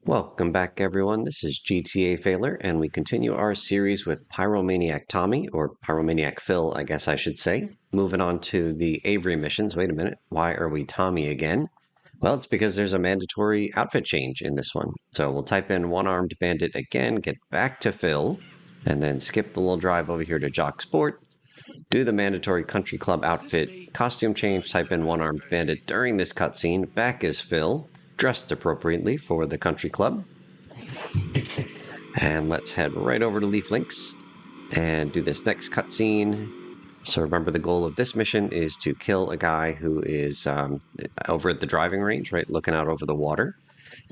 Welcome back, everyone. This is GTA Failer, and we continue our series with Pyromaniac Tommy, or Pyromaniac Phil, I guess I should say. Moving on to the Avery missions. Wait a minute. Why are we Tommy again? Well, it's because there's a mandatory outfit change in this one. So we'll type in one-armed bandit again, get back to Phil, and then skip the little drive over here to Jock Sport. Do the mandatory country club outfit costume change, type in one-armed bandit during this cutscene. Back is Phil, dressed appropriately for the country club. And let's head right over to Leaf Links and do this next cutscene. So remember, the goal of this mission is to kill a guy who is over at the driving range, right, looking out over the water.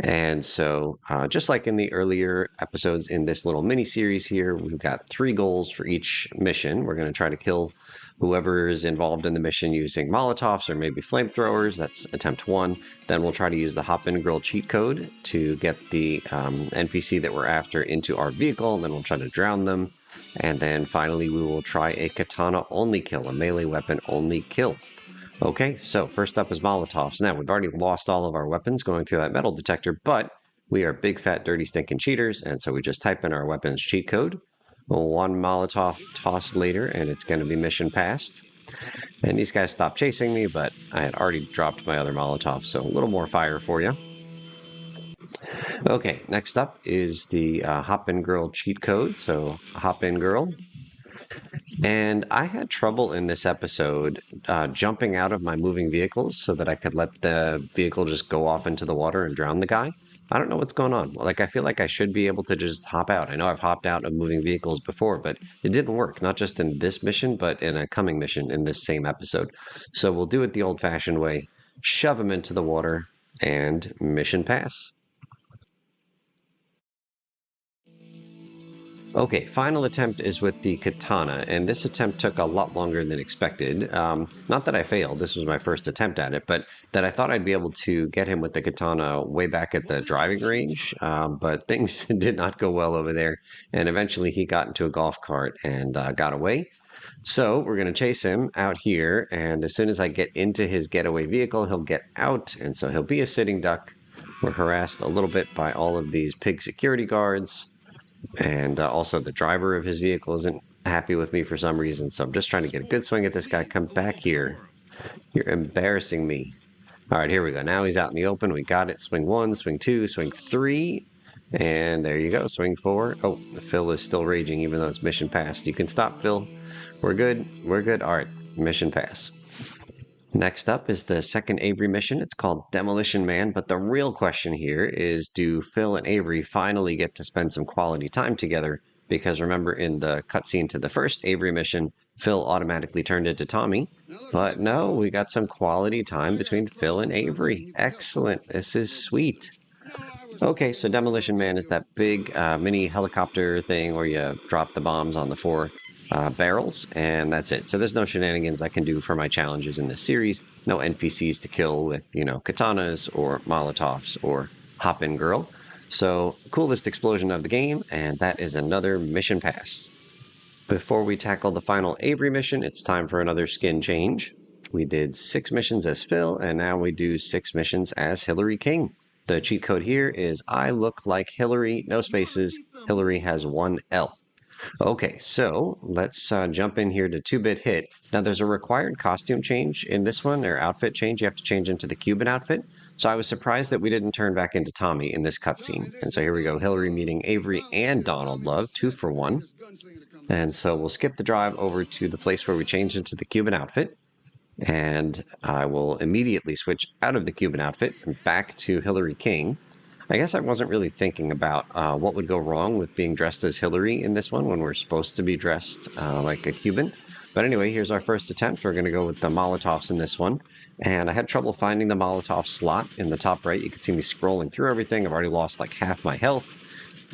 And so, just like in the earlier episodes in this little mini series here, we've got 3 goals for each mission. We're going to try to kill whoever is involved in the mission using Molotovs or maybe flamethrowers. That's attempt 1. Then we'll try to use the Hop and Grill cheat code to get the NPC that we're after into our vehicle, and then we'll try to drown them. And then finally, we will try a katana only kill, a melee weapon only kill. Okay, so first up is Molotovs. Now, we've already lost all of our weapons going through that metal detector, but we are big, fat, dirty, stinking cheaters, and so we just type in our weapons cheat code. 1 Molotov toss later, and it's going to be mission passed. And these guys stopped chasing me, but I had already dropped my other Molotov, so a little more fire for you. Okay, next up is the Hop and Girl cheat code. So, Hop in Girl. And I had trouble in this episode jumping out of my moving vehicles so that I could let the vehicle just go off into the water and drown the guy. I don't know what's going on. Like, I feel like I should be able to just hop out. I know I've hopped out of moving vehicles before, but it didn't work, not just in this mission, but in a coming mission in this same episode. So we'll do it the old-fashioned way, shove him into the water, and mission pass. Okay, final attempt is with the katana, and this attempt took a lot longer than expected. Not that I failed, this was my first attempt at it, but that I thought I'd be able to get him with the katana way back at the driving range, but things did not go well over there, and eventually he got into a golf cart and got away. So we're going to chase him out here, and as soon as I get into his getaway vehicle, he'll get out, and so he'll be a sitting duck. We're harassed a little bit by all of these pig security guards. And also the driver of his vehicle isn't happy with me for some reason, so I'm just trying to get a good swing at this guy. Come back here. You're embarrassing me. All right, here we go. Now he's out in the open. We got it. Swing 1, swing 2, swing 3. And there you go. Swing 4. Oh, Phil is still raging even though it's mission passed. You can stop, Phil. We're good. We're good. All right, mission pass. Next up is the second Avery mission. It's called Demolition Man, but the real question here is, do Phil and Avery finally get to spend some quality time together? Because remember, in the cutscene to the first Avery mission, Phil automatically turned into Tommy. But no, we got some quality time between Phil and Avery. Excellent. This is sweet. Okay, so Demolition Man is that big mini helicopter thing where you drop the bombs on the 4 barrels, and that's it. So there's no shenanigans I can do for my challenges in this series. No NPCs to kill with, katanas or Molotovs or Hop-In Girl. So, coolest explosion of the game, and that is another mission pass. Before we tackle the final Avery mission, it's time for another skin change. We did 6 missions as Phil, and now we do 6 missions as Hillary King. The cheat code here is I look like Hillary, no spaces. Hillary has 1 L. Okay, so let's jump in here to 2-bit hit. Now there's a required costume change in this one, or outfit change. You have to change into the Cuban outfit. So I was surprised that we didn't turn back into Tommy in this cutscene. And so here we go, Hillary meeting Avery and Donald Love, 2 for 1. And so we'll skip the drive over to the place where we changed into the Cuban outfit. And I will immediately switch out of the Cuban outfit and back to Hillary King. I guess I wasn't really thinking about what would go wrong with being dressed as Hillary in this one when we're supposed to be dressed like a Cuban. But anyway, here's our first attempt. We're going to go with the Molotovs in this one. And I had trouble finding the Molotov slot in the top right. You can see me scrolling through everything. I've already lost like half my health.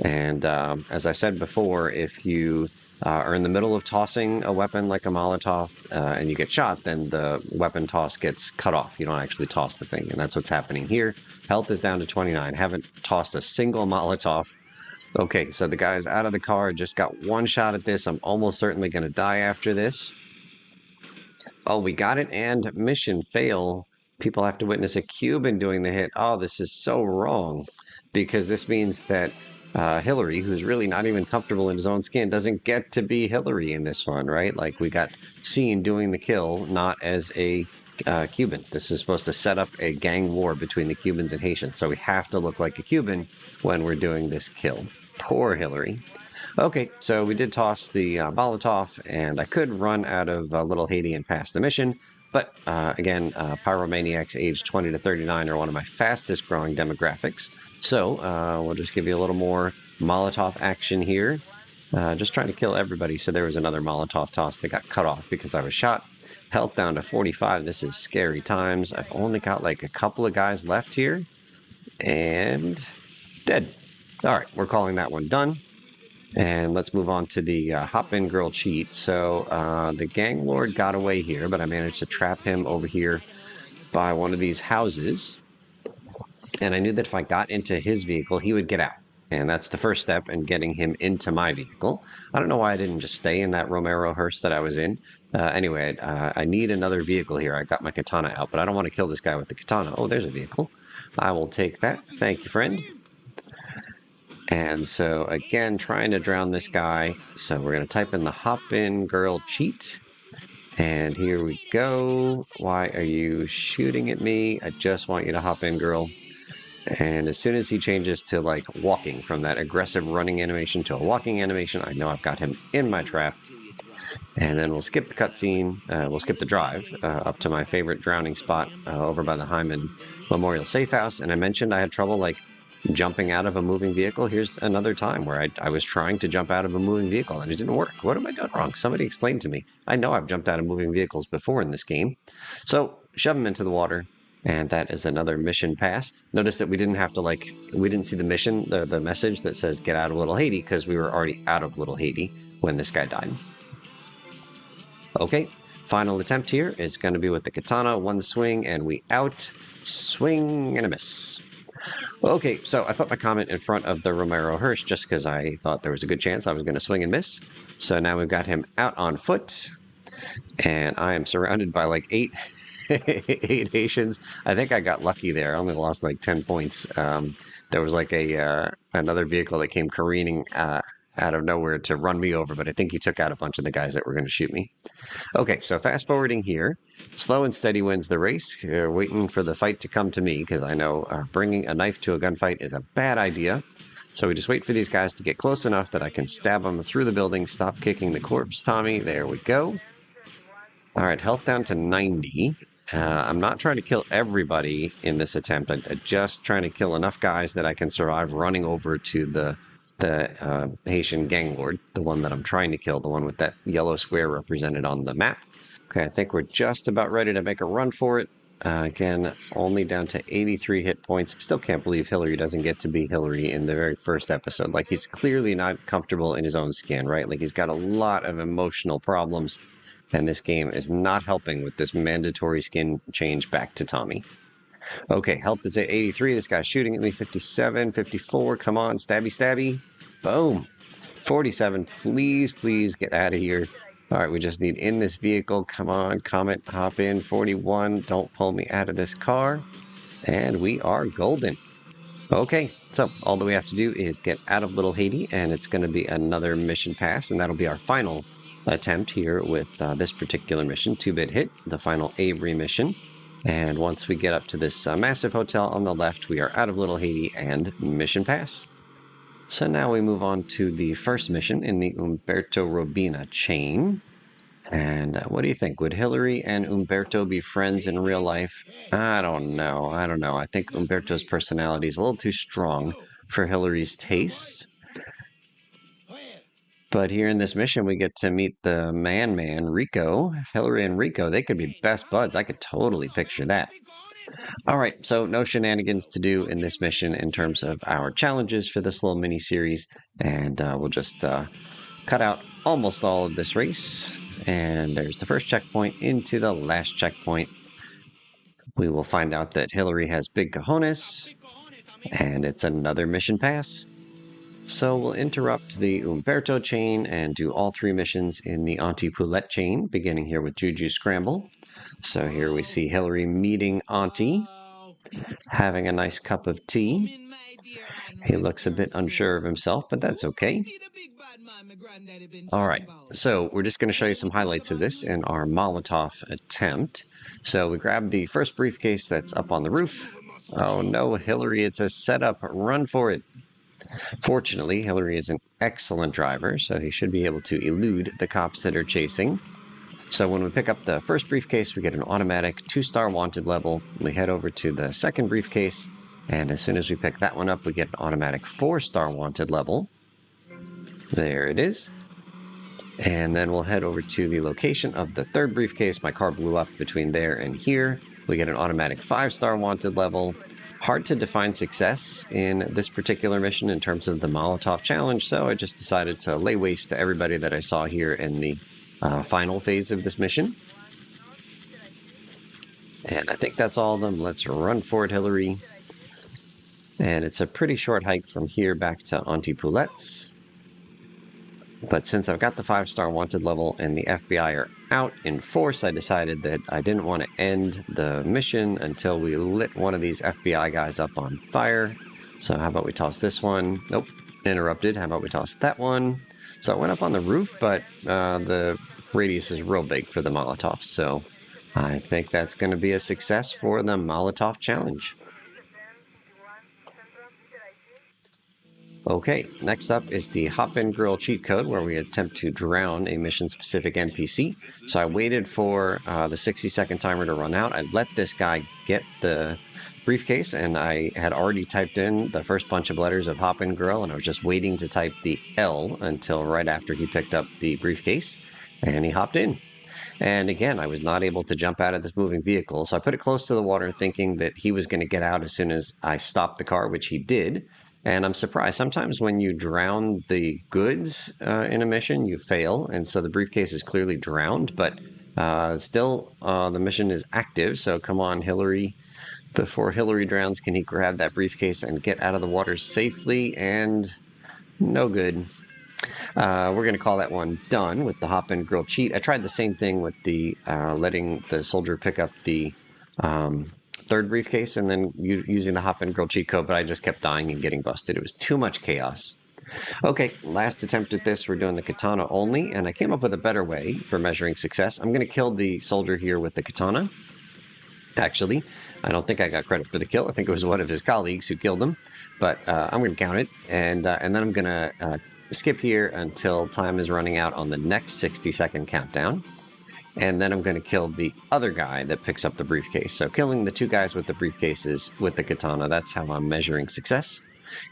And as I said before, if you are in the middle of tossing a weapon like a Molotov and you get shot, then the weapon toss gets cut off. You don't actually toss the thing, and that's what's happening here. Health is down to 29. Haven't tossed a single Molotov. Okay, so the guy's out of the car. Just got 1 shot at this. I'm almost certainly going to die after this. Oh, we got it, and mission fail. People have to witness a Cuban doing the hit. Oh, this is so wrong. because this means that Hillary, who's really not even comfortable in his own skin, doesn't get to be Hillary in this one, right? Like we got seen doing the kill, not as a Cuban. This is supposed to set up a gang war between the Cubans and Haitians, so we have to look like a Cuban when we're doing this kill. Poor Hillary. Okay, so we did toss the Molotov, and I could run out of Little Haiti and pass the mission. But again, pyromaniacs aged 20 to 39 are one of my fastest growing demographics. So we'll just give you a little more Molotov action here. Just trying to kill everybody. So there was another Molotov toss that got cut off because I was shot. Health down to 45. This is scary times. I've only got like a couple of guys left here. And dead. All right, we're calling that one done. And let's move on to the hop-in girl cheat. So the gang lord got away here, but I managed to trap him over here by one of these houses. And I knew that if I got into his vehicle, he would get out. And that's the first step in getting him into my vehicle. I don't know why I didn't just stay in that Romero hearse that I was in. Anyway, I need another vehicle here. I got my katana out, but I don't want to kill this guy with the katana. Oh, there's a vehicle. I will take that. Thank you, friend. And so, again, trying to drown this guy. So we're going to type in the hop-in girl cheat. And here we go. Why are you shooting at me? I just want you to hop in, girl. And as soon as he changes to, like, walking from that aggressive running animation to a walking animation, I know I've got him in my trap. And then we'll skip the cutscene. We'll skip the drive up to my favorite drowning spot over by the Hyman Memorial Safe House. And I mentioned I had trouble, like, jumping out of a moving vehicle. Here's another time where I was trying to jump out of a moving vehicle and it didn't work. What am I doing wrong? Somebody explain to me. I know I've jumped out of moving vehicles before in this game. So shove him into the water, and that is another mission pass. Notice that we didn't have to, like, we didn't see the mission, the message that says get out of Little Haiti, because we were already out of Little Haiti when this guy died. Okay, final attempt here is going to be with the katana, one swing, and we out. Swing and a miss. Okay, so I put my comment in front of the Romero hearse just because I thought there was a good chance I was going to swing and miss. So now we've got him out on foot, and I am surrounded by like eight Haitians. I think I got lucky there. I only lost like 10 points. There was like another vehicle that came careening out of nowhere to run me over, but I think he took out a bunch of the guys that were going to shoot me. Okay, so fast forwarding here. Slow and steady wins the race. Waiting for the fight to come to me because I know bringing a knife to a gunfight is a bad idea. So we just wait for these guys to get close enough that I can stab them through the building. Stop kicking the corpse, Tommy. There we go. All right, health down to 90. I'm not trying to kill everybody in this attempt. I'm just trying to kill enough guys that I can survive running over to the Haitian gang lord, the one that I'm trying to kill, the one with that yellow square represented on the map. Okay, I think we're just about ready to make a run for it. Again, only down to 83 hit points. Still can't believe Hillary doesn't get to be Hillary in the very first episode. Like, he's clearly not comfortable in his own skin, right? Like, he's got a lot of emotional problems, and this game is not helping with this mandatory skin change back to Tommy. Okay, health is at 83. This guy's shooting at me. 57, 54. Come on, stabby, stabby. Boom. 47. Please, please get out of here. All right, we just need in this vehicle. Come on, Comet, hop in. 41. Don't pull me out of this car. And we are golden. Okay, so all that we have to do is get out of Little Haiti, and it's going to be another mission pass, and that'll be our final attempt here with this particular mission, 2-bit hit, the final Avery mission. And once we get up to this massive hotel on the left, we are out of Little Haiti and mission pass. So now we move on to the first mission in the Umberto Robina chain. And what do you think? Would Hillary and Umberto be friends in real life? I don't know. I think Umberto's personality is a little too strong for Hillary's taste. But here in this mission, we get to meet the man, Rico. Hillary and Rico, they could be best buds. I could totally picture that. All right, so no shenanigans to do in this mission in terms of our challenges for this little mini-series. And we'll just cut out almost all of this race. And there's the first checkpoint into the last checkpoint. We will find out that Hillary has big cojones. And it's another mission pass. So we'll interrupt the Umberto chain and do all 3 missions in the Auntie Poulette chain, beginning here with Juju Scramble. So here we see Hillary meeting Auntie, having a nice cup of tea. He looks a bit unsure of himself, but that's okay. All right, so we're just going to show you some highlights of this in our Molotov attempt. So we grab the first briefcase that's up on the roof. Oh no, Hillary, it's a setup. Run for it. Fortunately, Hillary is an excellent driver, so he should be able to elude the cops that are chasing. So when we pick up the first briefcase, we get an automatic 2-star wanted level. We head over to the second briefcase, and as soon as we pick that one up, we get an automatic 4-star wanted level. There it is. And then we'll head over to the location of the third briefcase. My car blew up between there and here. We get an automatic 5-star wanted level. Hard to define success in this particular mission in terms of the Molotov challenge, so I just decided to lay waste to everybody that I saw here in the final phase of this mission. And I think that's all of them. Let's run for it, Hillary. And it's a pretty short hike from here back to Auntie Poulette's. But since I've got the 5-star wanted level and the FBI are out in force, I decided that I didn't want to end the mission until we lit one of these FBI guys up on fire. So how about we toss this one? Nope, interrupted. How about we toss that one? So I went up on the roof, but the radius is real big for the Molotov. So I think that's going to be a success for the Molotov challenge. Okay, next up is the Hop and Grill cheat code, where we attempt to drown a mission-specific NPC. So I waited for the 60-second timer to run out. I let this guy get the briefcase, and I had already typed in the first bunch of letters of Hop and Grill, and I was just waiting to type the L until right after he picked up the briefcase, and he hopped in. And again, I was not able to jump out of this moving vehicle, so I put it close to the water thinking that he was going to get out as soon as I stopped the car, which he did. And I'm surprised. Sometimes when you drown the goods in a mission, you fail. And so the briefcase is clearly drowned, but still the mission is active. So come on, Hillary. Before Hillary drowns, can he grab that briefcase and get out of the water safely? And no good. We're going to call that one done with the Hop and Grill cheat. I tried the same thing with the letting the soldier pick up the third briefcase and then using the Hop and Grill cheat code, but I just kept dying and getting busted. It was too much chaos. Okay, last attempt at this. We're doing the katana only, and I came up with a better way for measuring success. I'm going to kill the soldier here with the katana. Actually, I don't think I got credit for the kill. I think it was one of his colleagues who killed him, but I'm going to count it, and then I'm going to skip here until time is running out on the next 60-second countdown. And then I'm going to kill the other guy that picks up the briefcase. So killing the two guys with the briefcases with the katana, that's how I'm measuring success.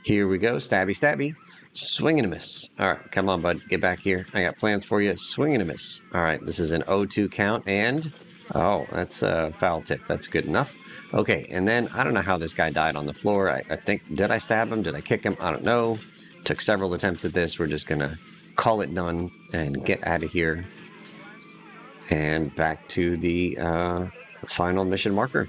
Here we go. Stabby, stabby. Swing and a miss. All right, come on, bud. Get back here. I got plans for you. Swing and a miss. All right, this is an 0-2 count. And, oh, that's a foul tip. That's good enough. Okay, and then I don't know how this guy died on the floor. I think, did I stab him? Did I kick him? I don't know. Took several attempts at this. We're just going to call it done and get out of here. And back to the final mission marker.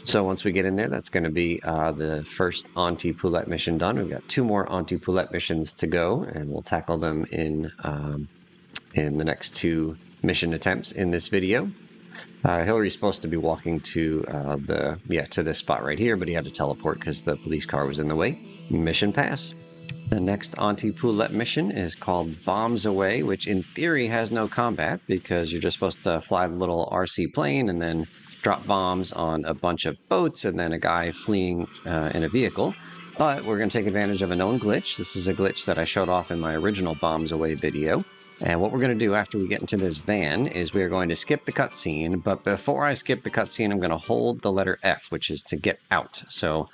So once we get in there, that's going to be the first Auntie Poulette mission done. We've got 2 more Auntie Poulette missions to go, and we'll tackle them in the next 2 mission attempts in this video. Hillary's supposed to be walking to to this spot right here, but he had to teleport because the police car was in the way. Mission pass. The next Auntie Poulette mission is called Bombs Away, which in theory has no combat because you're just supposed to fly the little RC plane and then drop bombs on a bunch of boats and then a guy fleeing in a vehicle. But we're going to take advantage of a known glitch. This is a glitch that I showed off in my original Bombs Away video. And what we're going to do after we get into this van is we are going to skip the cutscene. But before I skip the cutscene, I'm going to hold the letter F, which is to get out. So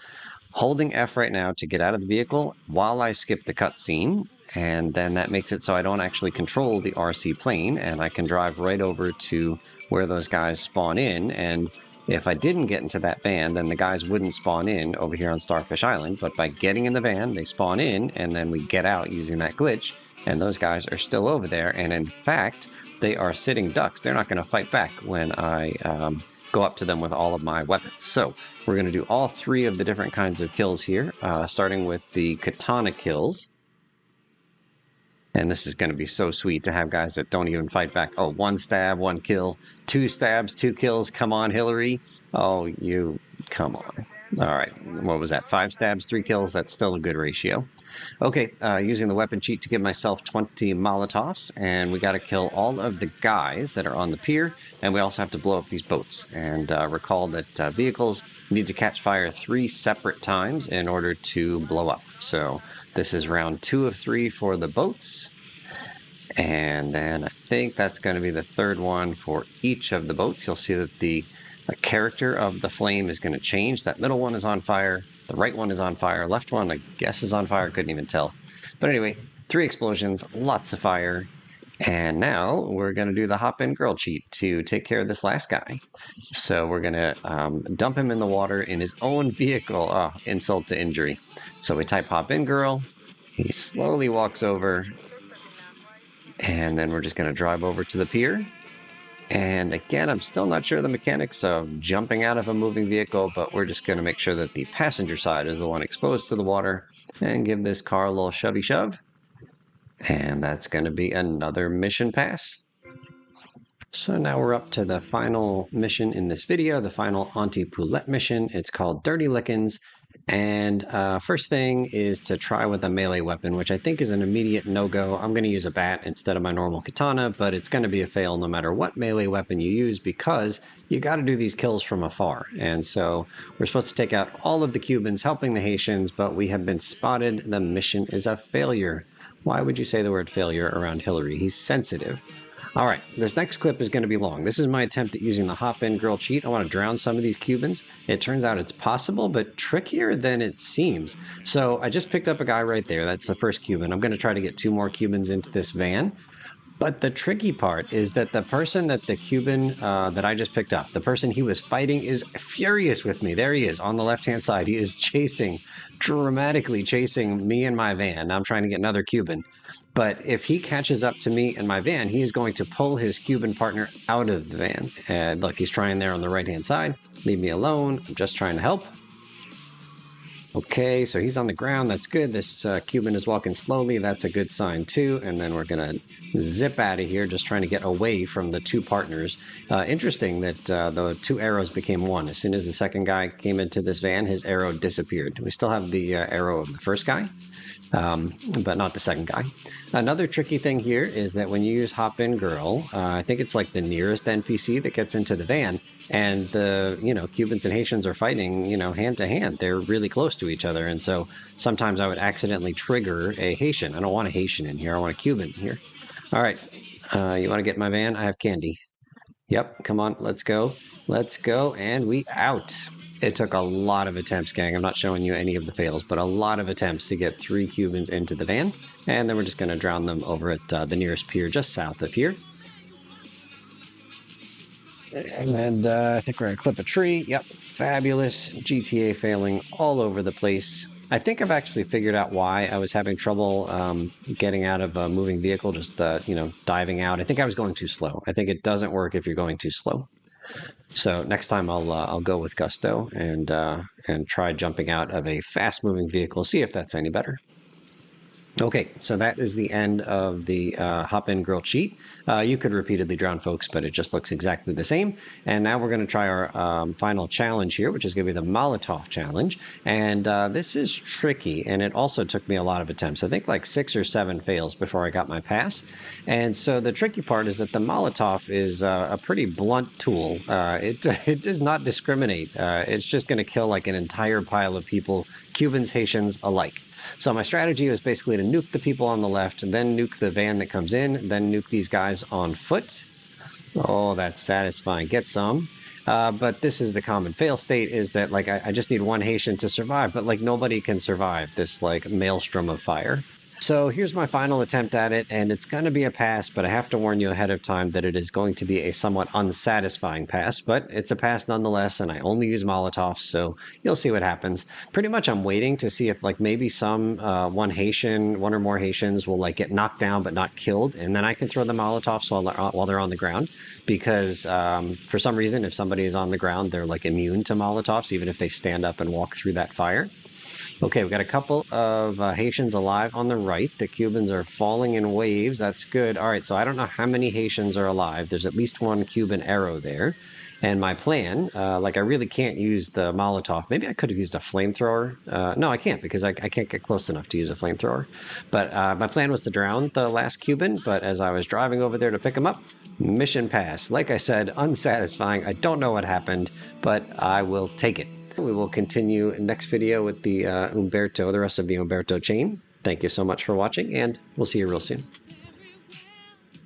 holding F right now to get out of the vehicle while I skip the cutscene, and then that makes it so I don't actually control the RC plane, and I can drive right over to where those guys spawn in, and if I didn't get into that van, then the guys wouldn't spawn in over here on Starfish Island, but by getting in the van, they spawn in, and then we get out using that glitch, and those guys are still over there, and in fact, they are sitting ducks. They're not going to fight back when I go up to them with all of my weapons. So we're going to do all 3 of the different kinds of kills here, starting with the katana kills. And this is going to be so sweet to have guys that don't even fight back. Oh, 1 stab, 1 kill, 2 stabs, 2 kills. Come on, Hillary. Oh, you, come on. All right, what was that? 5 stabs, 3 kills. That's still a good ratio. Okay, using the weapon cheat to give myself 20 Molotovs, and we got to kill all of the guys that are on the pier, and we also have to blow up these boats. And recall that vehicles need to catch fire 3 separate times in order to blow up. So this is round 2 of 3 for the boats. And then I think that's going to be the third one for each of the boats. You'll see that the character of the flame is going to change. That middle one is on fire. The right one is on fire. Left one, I guess, is on fire. Couldn't even tell. But anyway, 3 explosions, lots of fire. And now we're going to do the hop in girl cheat to take care of this last guy. So we're going to dump him in the water in his own vehicle. Oh, insult to injury. So we type hop in girl. He slowly walks over. And then we're just going to drive over to the pier. And again, I'm still not sure the mechanics of jumping out of a moving vehicle, but we're just going to make sure that the passenger side is the one exposed to the water and give this car a little shovey shove. And that's going to be another mission pass. So now we're up to the final mission in this video, the final Auntie Poulette mission. It's called Dirty Lickens. And first thing is to try with a melee weapon, which I think is an immediate no-go. I'm going to use a bat instead of my normal katana, but it's going to be a fail no matter what melee weapon you use because you got to do these kills from afar. And so we're supposed to take out all of the Cubans helping the Haitians, but we have been spotted. The mission is a failure. Why would you say the word failure around Hillary? He's sensitive. All right, this next clip is going to be long. This is my attempt at using the hop-in girl cheat. I want to drown some of these Cubans. It turns out it's possible, but trickier than it seems. So I just picked up a guy right there. That's the first Cuban. I'm going to try to get 2 more Cubans into this van. But the tricky part is that the person that the Cuban that I just picked up, the person he was fighting is furious with me. There he is on the left-hand side. He is dramatically chasing me and my van. Now I'm trying to get another Cuban. But if he catches up to me and my van, he is going to pull his Cuban partner out of the van. And look, he's trying there on the right-hand side. Leave me alone. I'm just trying to help. Okay, so he's on the ground. That's good. This Cuban is walking slowly. That's a good sign, too. And then we're going to zip out of here, just trying to get away from the 2 partners. Interesting that the 2 arrows became 1. As soon as the second guy came into this van, his arrow disappeared. We still have the arrow of the first guy, but not the second guy. Another tricky thing here is that when you use Hop In Girl, I think it's like the nearest NPC that gets into the van, and the Cubans and Haitians are fighting hand to hand. They're really close to each other, and so sometimes I would accidentally trigger a Haitian. I don't want a Haitian in here. I want a Cuban here. All right, you want to get in my van? I have candy. Yep, come on, let's go. Let's go, and we out. It took a lot of attempts, gang. I'm not showing you any of the fails, but a lot of attempts to get 3 Cubans into the van. And then we're just going to drown them over at the nearest pier just south of here. And I think we're going to clip a tree. Yep, fabulous. GTA failing all over the place. I think I've actually figured out why I was having trouble getting out of a moving vehicle, just, diving out. I think I was going too slow. I think it doesn't work if you're going too slow. So next time I'll go with gusto and try jumping out of a fast-moving vehicle, see if that's any better. Okay, so that is the end of the hop-in girl cheat. You could repeatedly drown folks, but it just looks exactly the same. And now we're going to try our final challenge here, which is going to be the Molotov challenge. And this is tricky, and it also took me a lot of attempts. I think like 6 or 7 fails before I got my pass. And so the tricky part is that the Molotov is a pretty blunt tool. It does not discriminate. It's just going to kill like an entire pile of people, Cubans, Haitians alike. So my strategy was basically to nuke the people on the left, and then nuke the van that comes in, then nuke these guys on foot. Oh, that's satisfying. Get some. But this is the common fail state, is that like I just need 1 Haitian to survive, but like nobody can survive this like maelstrom of fire. So here's my final attempt at it, and it's going to be a pass, but I have to warn you ahead of time that it is going to be a somewhat unsatisfying pass, but it's a pass nonetheless, and I only use Molotovs, so you'll see what happens. Pretty much I'm waiting to see if like maybe one or more Haitians will like get knocked down but not killed, and then I can throw the Molotovs while they're on the ground, because for some reason if somebody is on the ground, they're like immune to Molotovs, even if they stand up and walk through that fire. Okay, we've got a couple of Haitians alive on the right. The Cubans are falling in waves. That's good. All right, so I don't know how many Haitians are alive. There's at least 1 Cuban arrow there. And my plan, like I really can't use the Molotov. Maybe I could have used a flamethrower. No, I can't because I can't get close enough to use a flamethrower. But my plan was to drown the last Cuban. But as I was driving over there to pick him up, mission passed. Like I said, unsatisfying. I don't know what happened, but I will take it. We will continue next video with the Umberto, the rest of the Umberto chain. Thank you so much for watching, and we'll see you real soon.